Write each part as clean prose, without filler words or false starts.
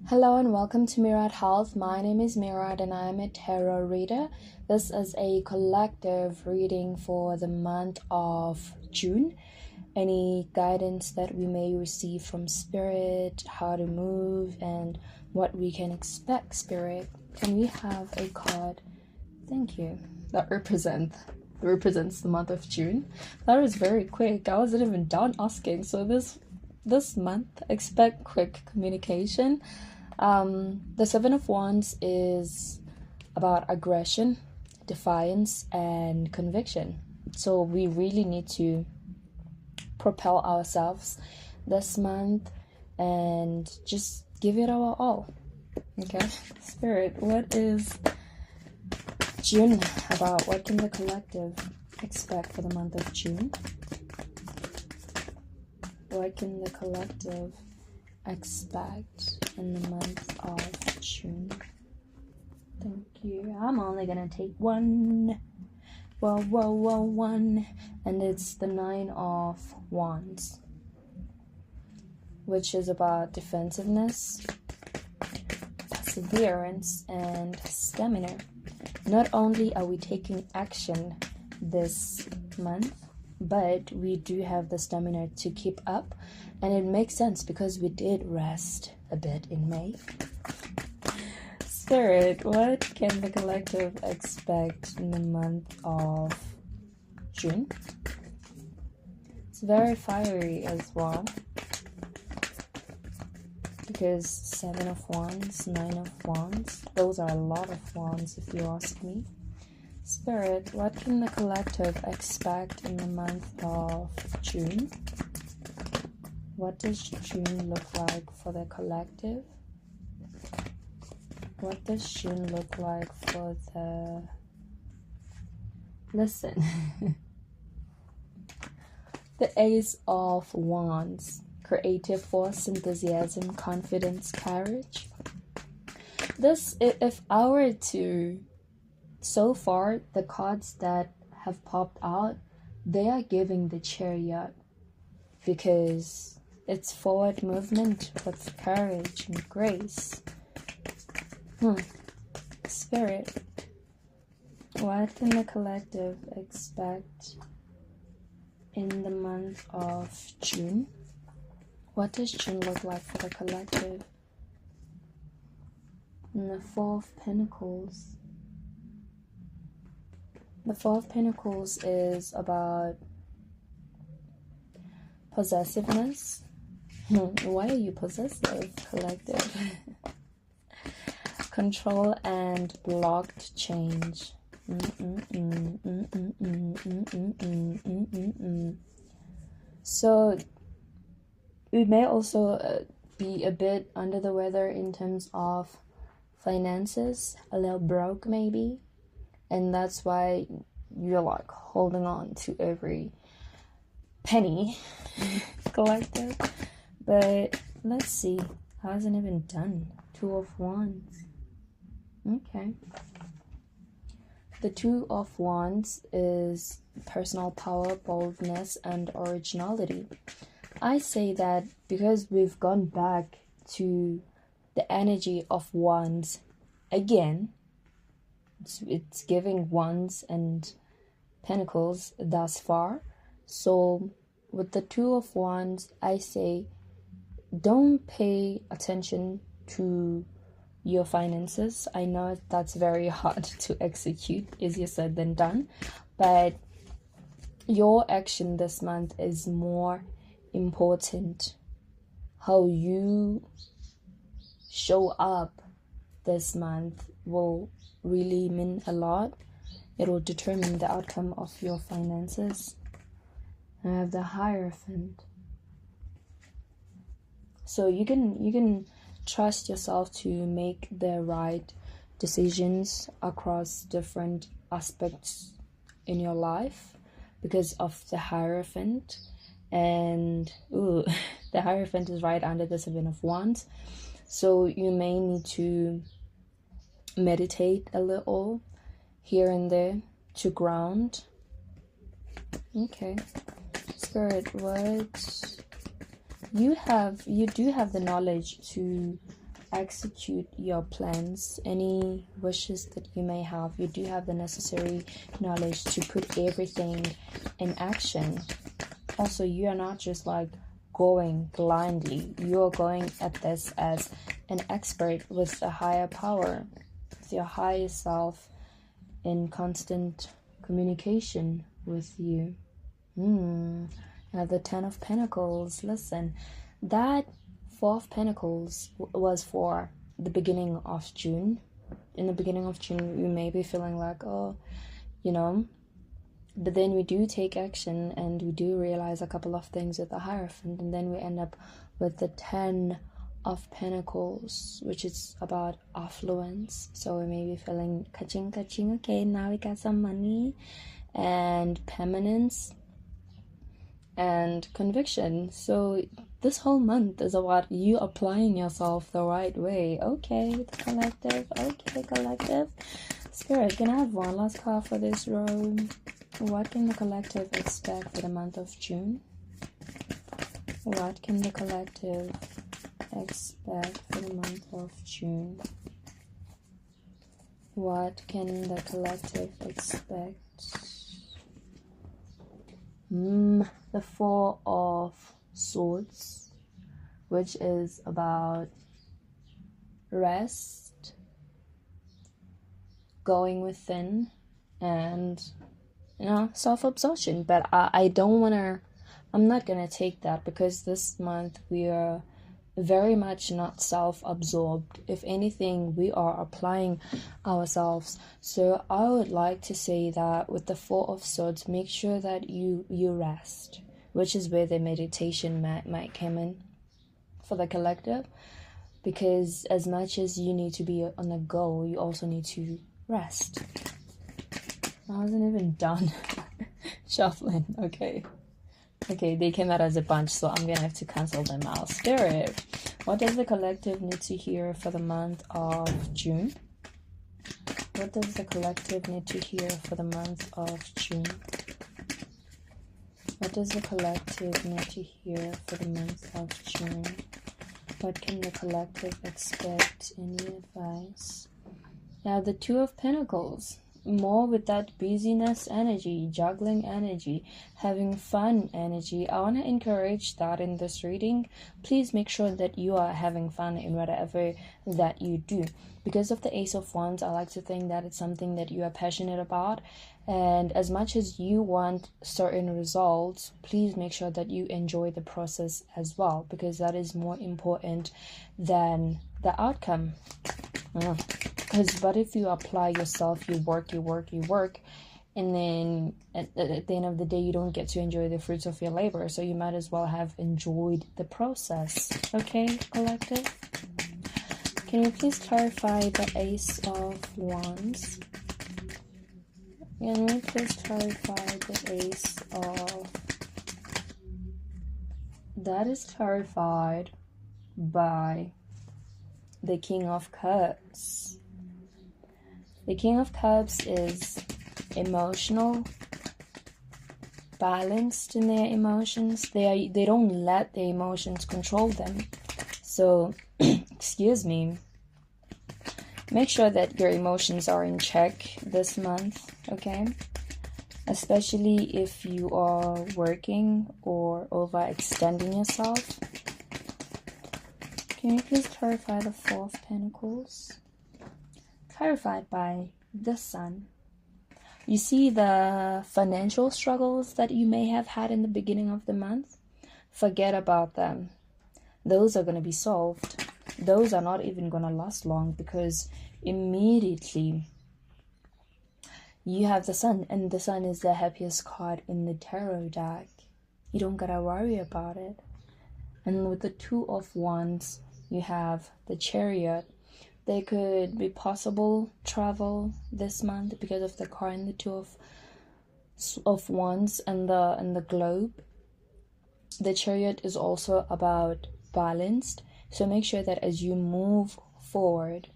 Hello and welcome to Mirad Health. My name is Mirad and I am a tarot reader. This is a collective reading for the month of June. Any guidance that we may receive from Spirit, how to move, and what we can expect, Spirit. Can we have a card? Thank you. That represents the month of June. That was very quick. I wasn't even done asking. So this month, expect quick communication. The Seven of Wands is about aggression, defiance, and conviction. So we really need to propel ourselves this month and just give it our all. Okay, Spirit, what is June about? What can the collective expect for the month of June? What can the collective expect in the month of June? Thank you. I'm only gonna take one. One. And it's the Nine of Wands, which is about defensiveness, perseverance, and stamina. Not only are we taking action this month, but we do have the stamina to keep up, and it makes sense because we did rest a bit in May. Spirit, what can the collective expect in the month of June? It's very fiery as well, because Seven of Wands, Nine of Wands, those are a lot of wands if you ask me. Spirit, what can the collective expect in the month of June? What does June look like for the collective? What does June look like for the... Listen. The Ace of Wands. Creative force, enthusiasm, confidence, courage. This, if I were to... So far, the cards that have popped out, they are giving the Chariot, because it's forward movement with courage and grace. Spirit, what can the collective expect in the month of June? What does June look like for the collective? And the Four of Pentacles. The Four of Pentacles is about possessiveness. Why are you possessive, collective? Control and blocked change. So we may also be a bit under the weather in terms of finances, a little broke maybe. And that's why you're like holding on to every penny, collective. But let's see. Hasn't even done. Two of Wands. Okay. The Two of Wands is personal power, boldness, and originality. I say that because we've gone back to the energy of Wands again. It's giving Wands and Pentacles thus far. So with the Two of Wands, I say don't pay attention to your finances. I know that's very hard to execute, easier said than done, but your action this month is more important. How you show up this month will really mean a lot. It will determine the outcome of your finances. I have the Hierophant. So you can trust yourself to make the right decisions across different aspects in your life because of the Hierophant. And the Hierophant is right under the Seven of Wands. So you may need to meditate a little here and there to ground. Okay. Spirit, what you do have the knowledge to execute your plans, any wishes that you may have. You do have the necessary knowledge to put everything in action. Also, you are not just like going blindly. You are going at this as an expert with a higher power, with your higher self in constant communication with you. Now the 10 of Pentacles. Listen, that 4 of Pentacles was for the beginning of June. In the beginning of June, you may be feeling like, oh, you know, but then we do take action and we do realize a couple of things with the Hierophant, and then we end up with the 10 of Pentacles, which is about affluence. So we may be feeling kaching, okay, now we got some money, and permanence and conviction. So this whole month is about you applying yourself the right way. Okay, the collective. Okay, collective. Spirit, can I have one last card for this row? What can the collective expect for the month of June? What can the collective expect for the month of June? What can the collective expect? The 4 of Swords, which is about rest, going within, and self-absorption. But I'm not gonna take that, because this month we are very much not self-absorbed. If anything, we are applying ourselves. So I would like to say that with the 4 of Swords, make sure that you rest, which is where the meditation might come in for the collective, because as much as you need to be on the go, you also need to rest. I wasn't even done shuffling. Okay, they came out as a bunch, so I'm gonna have to cancel them out. Spirit, what does the collective need to hear for the month of June? What does the collective need to hear for the month of June? What does the collective need to hear for the month of June? What can the collective expect? Any advice? Now the 2 of Pentacles. More with that busyness energy, juggling energy, having fun energy. I want to encourage that in this reading. Please make sure that you are having fun in whatever that you do. Because of the Ace of Wands, I like to think that it's something that you are passionate about. And as much as you want certain results, please make sure that you enjoy the process as well, because that is more important than the outcome. But if you apply yourself, you work, and then at the end of the day, you don't get to enjoy the fruits of your labor. So you might as well have enjoyed the process. Okay, collective? Can you please clarify the Ace of Wands? Can you please clarify the Ace of... That is clarified by the King of Cups. The King of Cups is emotional, balanced in their emotions. They don't let their emotions control them. So, excuse me. Make sure that your emotions are in check this month, okay? Especially if you are working or overextending yourself. Can you please clarify the 4 of Pentacles? Clarified by the Sun. You see the financial struggles that you may have had in the beginning of the month? Forget about them. Those are going to be solved. Those are not even going to last long, because immediately you have the Sun, and the Sun is the happiest card in the tarot deck. You don't gotta worry about it. And with the 2 of Wands, you have the Chariot. There could be possible travel this month because of the car and the 2 of Wands and the globe. The Chariot is also about balanced. So make sure that as you move forward,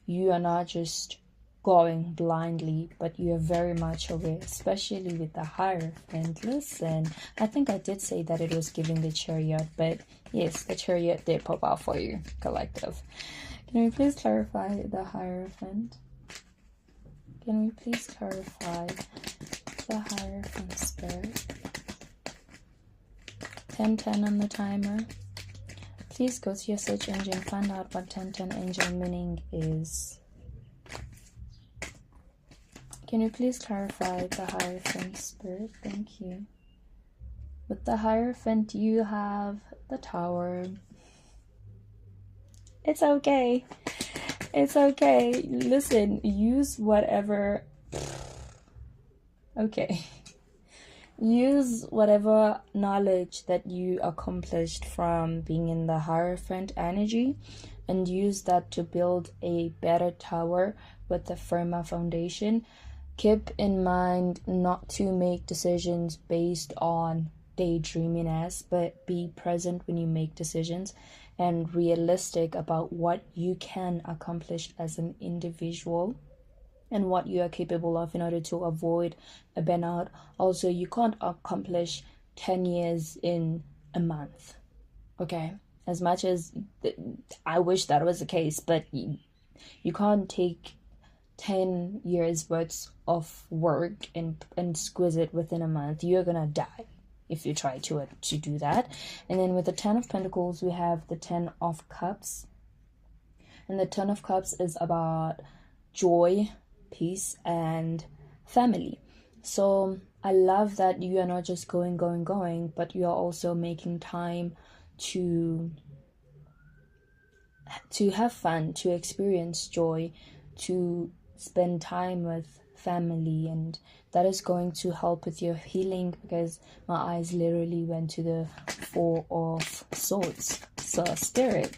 you are not just going blindly, but you are very much aware, especially with the Hierophant. Listen, I think I did say that it was giving the Chariot, but yes, the Chariot did pop out for you, collective. Can we please clarify the Hierophant? Can we please clarify the Hierophant spirit? 1010 on the timer. Please go to your search engine, find out what 1010 angel meaning is. Can you please clarify the Hierophant spirit? Thank you. With the Hierophant, you have the Tower. It's okay. It's okay. Listen, use whatever. Okay. Use whatever knowledge that you accomplished from being in the Hierophant energy and use that to build a better tower with a firmer foundation. Keep in mind not to make decisions based on daydreaminess, but be present when you make decisions and realistic about what you can accomplish as an individual and what you are capable of in order to avoid a burnout. Also, you can't accomplish 10 years in a month, okay? As much as I wish that was the case, but you can't take 10 years worth of work and squeeze it within a month. You're gonna die if you try to do that. And then with the 10 of Pentacles, we have the 10 of Cups. And the 10 of Cups is about joy, peace, and family. So I love that you are not just going, but you are also making time to have fun, to experience joy, to spend time with family, and that is going to help with your healing, because my eyes literally went to the 4 of Swords. So spirit,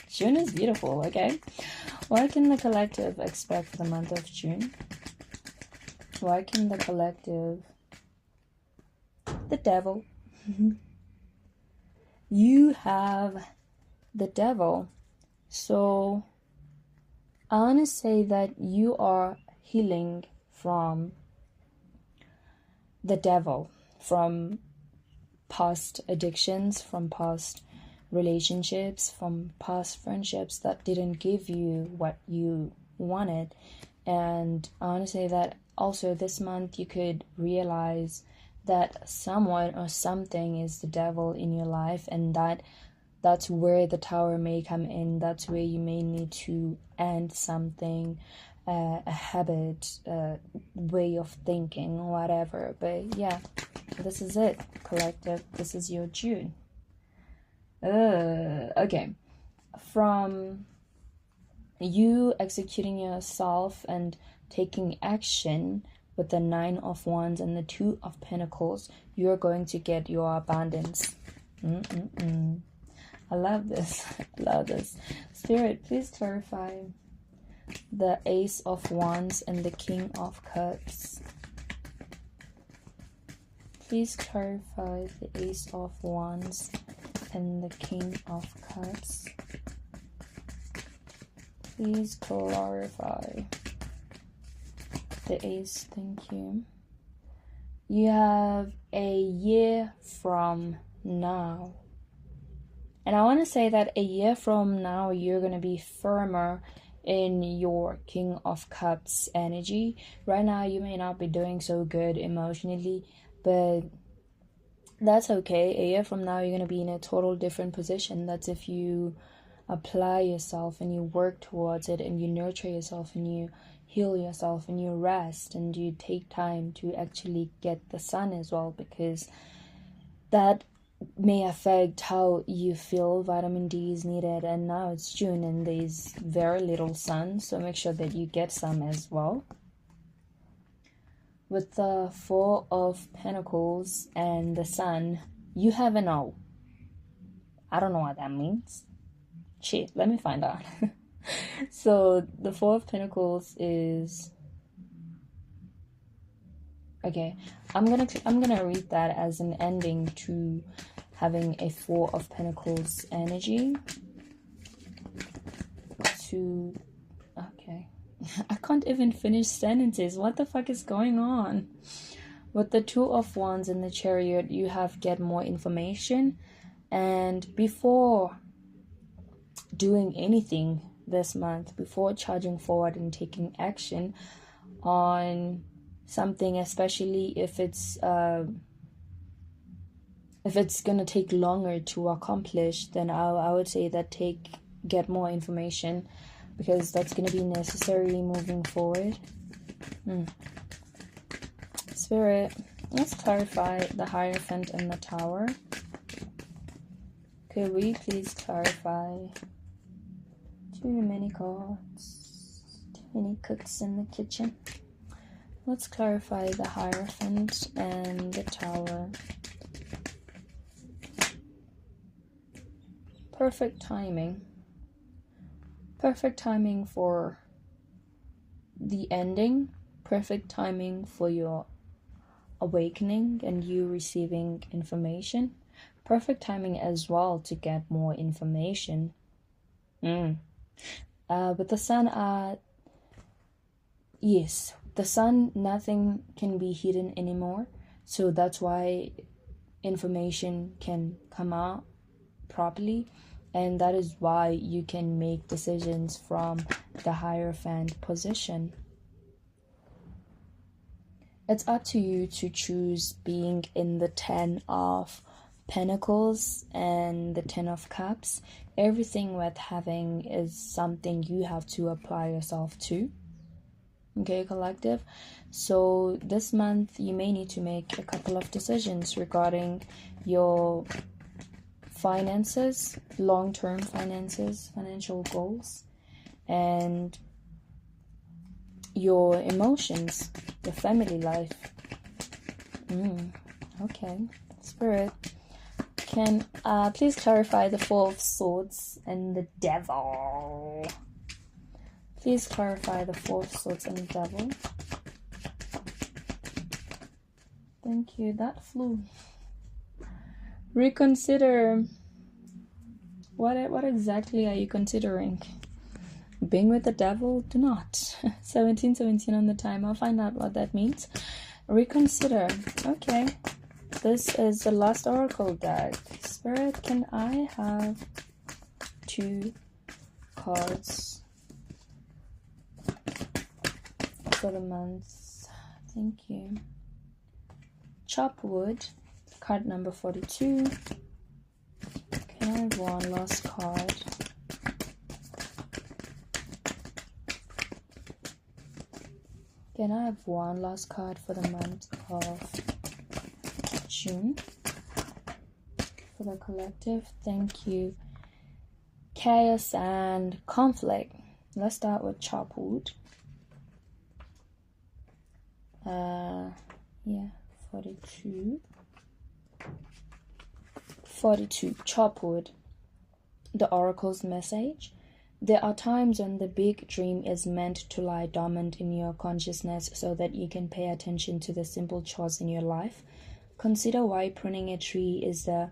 June is beautiful. Okay, what can the collective expect for the month of June? Why can the collective, the Devil, you have the Devil. So I want to say that you are healing from the Devil, from past addictions, from past relationships, from past friendships that didn't give you what you wanted. And I want to say that also this month you could realize that someone or something is the devil in your life, and that's where the Tower may come in. That's where you may need to end something, a habit, a way of thinking, whatever. But yeah, this is it, collective. This is your June. Okay. From you executing yourself and taking action with the 9 of Wands and the 2 of Pentacles, you're going to get your abundance. I love this. I love this. Spirit, please clarify the Ace of Wands and the King of Cups. Please clarify the Ace of Wands and the King of Cups. Please clarify the Ace. Thank you. You have a year from now. And I want to say that a year from now, you're going to be firmer in your King of Cups energy. Right now, you may not be doing so good emotionally, but that's okay. A year from now, you're going to be in a total different position. That's if you apply yourself and you work towards it and you nurture yourself and you heal yourself and you rest and you take time to actually get the sun as well, because that may affect how you feel. Vitamin D is needed, and now it's June and there's very little sun, so make sure that you get some as well. With the 4 of Pentacles and the sun, you have an O. I don't know what that means. Shit, let me find out. So the 4 of Pentacles is, okay, I'm gonna read that as an ending to having a 4 of Pentacles energy. Okay, I can't even finish sentences. What the fuck is going on? With the 2 of Wands in the Chariot, you have get more information, and before doing anything, this month before charging forward and taking action on something, especially if it's gonna take longer to accomplish. Then I would say that get more information, because that's gonna be necessary moving forward. Spirit, let's clarify the Hierophant and the Tower. Could we please clarify? Too many cards, too many cooks in the kitchen. Let's clarify the Hierophant and the Tower. Perfect timing. Perfect timing for the ending. Perfect timing for your awakening and you receiving information. Perfect timing as well to get more information. With the Sun, yes, the Sun, nothing can be hidden anymore. So that's why information can come out properly. And that is why you can make decisions from the Hierophant position. It's up to you to choose being in the 10 of Pentacles and the 10 of Cups. Everything worth having is something you have to apply yourself to. Okay, collective. So this month you may need to make a couple of decisions regarding your finances, long-term finances, financial goals, and your emotions, your family life. Okay, Spirit, can please clarify the Four of Swords and the Devil. Please clarify the Four of Swords and the Devil. Thank you. That flew. Reconsider. What exactly are you considering? Being with the devil? Do not. 1717 on the time. I'll find out what that means. Reconsider. Okay. This is the last oracle deck. Spirit, can I have 2 cards for the month? Thank you. Chop wood. Card number 42. Can I have 1 last card? Can I have 1 last card for the month of June? For the collective, thank you. Chaos and conflict. Let's start with chop wood. 42. Chop wood. The oracle's message. There are times when the big dream is meant to lie dormant in your consciousness so that you can pay attention to the simple chores in your life. Consider why pruning a tree is the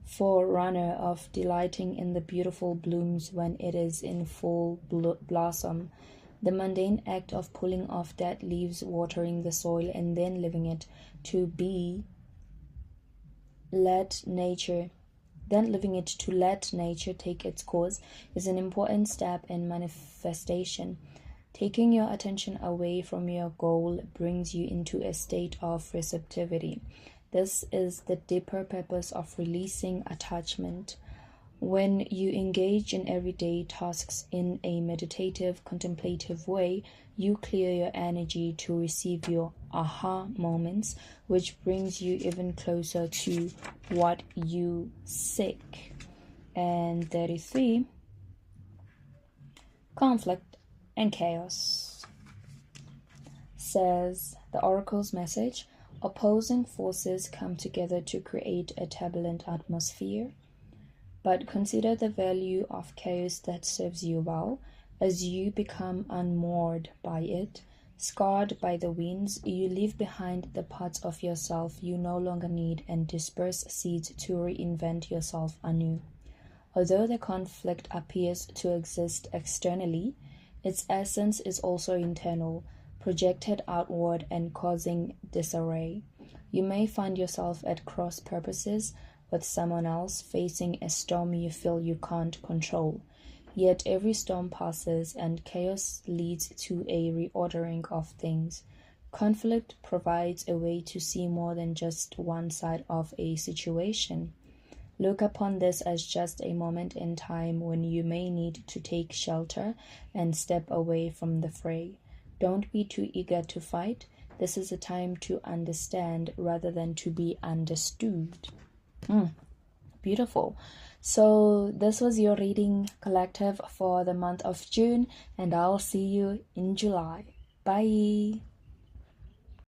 forerunner of delighting in the beautiful blooms when it is in full blossom. The mundane act of pulling off dead leaves, watering the soil, and then leaving it to let nature take its course is an important step in manifestation. Taking your attention away from your goal brings you into a state of receptivity. This is the deeper purpose of releasing attachment. When you engage in everyday tasks in a meditative, contemplative way, you clear your energy to receive your aha moments, which brings you even closer to what you seek. And 33, conflict and chaos. Says the oracle's message, opposing forces come together to create a turbulent atmosphere. But consider the value of chaos that serves you well. As you become unmoored by it, scarred by the winds, you leave behind the parts of yourself you no longer need and disperse seeds to reinvent yourself anew. Although the conflict appears to exist externally, its essence is also internal, projected outward and causing disarray. You may find yourself at cross purposes with someone else, facing a storm you feel you can't control. Yet every storm passes, and chaos leads to a reordering of things. Conflict provides a way to see more than just one side of a situation. Look upon this as just a moment in time when you may need to take shelter and step away from the fray. Don't be too eager to fight. This is a time to understand rather than to be understood. Beautiful. So this was your reading collective for the month of June, and I'll see you in July. Bye.